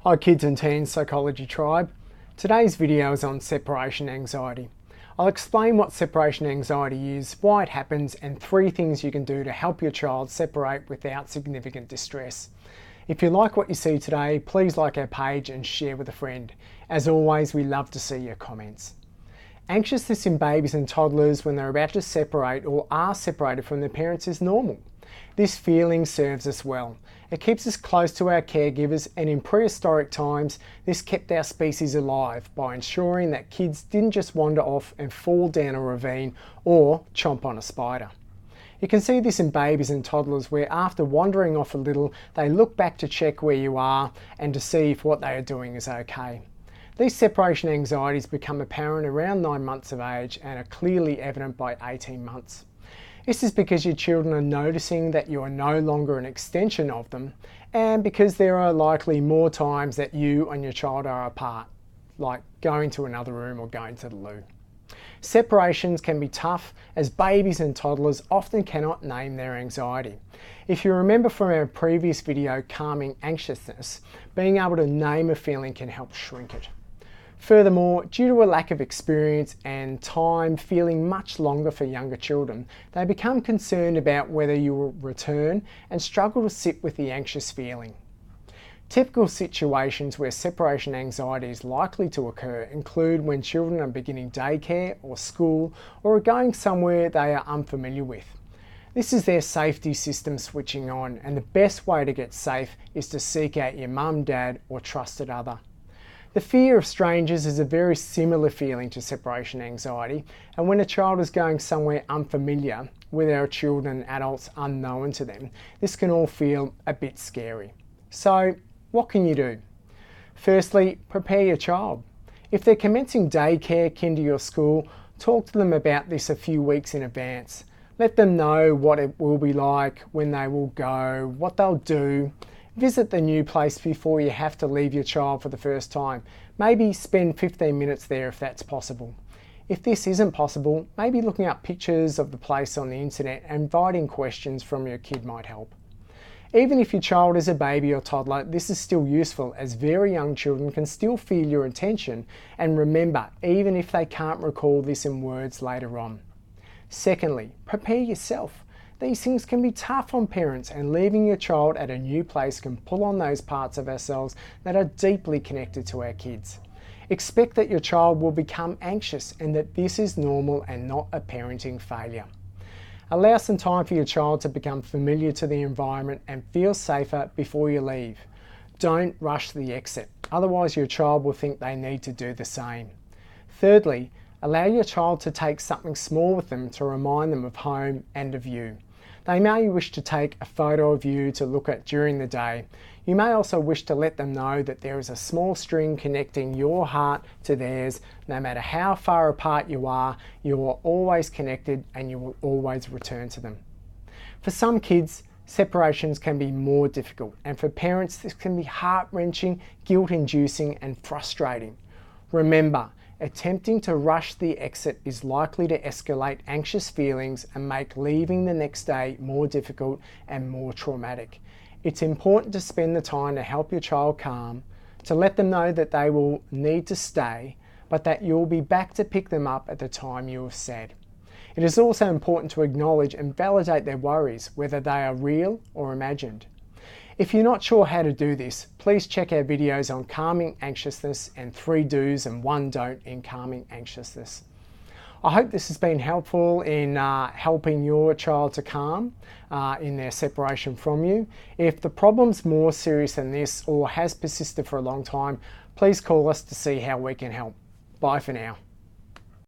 Hi Kids and Teens Psychology Tribe. Today's video is on separation anxiety. I'll explain what separation anxiety is, why it happens, and 3 things you can do to help your child separate without significant distress. If you like what you see today, please like our page and share with a friend. As always, we love to see your comments. Anxiousness in babies and toddlers when they're about to separate or are separated from their parents is normal. This feeling serves us well. It keeps us close to our caregivers, and in prehistoric times, this kept our species alive by ensuring that kids didn't just wander off and fall down a ravine or chomp on a spider. You can see this in babies and toddlers where after wandering off a little, they look back to check where you are and to see if what they are doing is okay. These separation anxieties become apparent around 9 months of age and are clearly evident by 18 months. This is because your children are noticing that you are no longer an extension of them, and because there are likely more times that you and your child are apart, like going to another room or going to the loo. Separations can be tough as babies and toddlers often cannot name their anxiety. If you remember from our previous video, Calming Anxiousness, being able to name a feeling can help shrink it. Furthermore, due to a lack of experience and time feeling much longer for younger children, they become concerned about whether you will return and struggle to sit with the anxious feeling. Typical situations where separation anxiety is likely to occur include when children are beginning daycare or school or are going somewhere they are unfamiliar with. This is their safety system switching on, and the best way to get safe is to seek out your mum, dad or trusted other. The fear of strangers is a very similar feeling to separation anxiety, and when a child is going somewhere unfamiliar, where there are children and adults unknown to them, this can all feel a bit scary. So, what can you do? Firstly, prepare your child. If they're commencing daycare, kinder or school, talk to them about this a few weeks in advance. Let them know what it will be like, when they will go, what they'll do. Visit the new place before you have to leave your child for the first time. Maybe spend 15 minutes there if that's possible. If this isn't possible, maybe looking up pictures of the place on the internet and inviting questions from your kid might help. Even if your child is a baby or toddler, this is still useful as very young children can still feel your intention and remember, even if they can't recall this in words later on. Secondly, prepare yourself. These things can be tough on parents, and leaving your child at a new place can pull on those parts of ourselves that are deeply connected to our kids. Expect that your child will become anxious and that this is normal and not a parenting failure. Allow some time for your child to become familiar to the environment and feel safer before you leave. Don't rush the exit, otherwise your child will think they need to do the same. Thirdly, allow your child to take something small with them to remind them of home and of you. They may wish to take a photo of you to look at during the day. You may also wish to let them know that there is a small string connecting your heart to theirs. No matter how far apart you are always connected and you will always return to them. For some kids, separations can be more difficult, and for parents this can be heart-wrenching, guilt-inducing and frustrating. Remember, attempting to rush the exit is likely to escalate anxious feelings and make leaving the next day more difficult and more traumatic. It's important to spend the time to help your child calm, to let them know that they will need to stay, but that you'll be back to pick them up at the time you have said. It is also important to acknowledge and validate their worries, whether they are real or imagined. If you're not sure how to do this, please check our videos on calming anxiousness and 3 do's and 1 don't in calming anxiousness. I hope this has been helpful in helping your child to calm in their separation from you. If the problem's more serious than this or has persisted for a long time, please call us to see how we can help. Bye for now.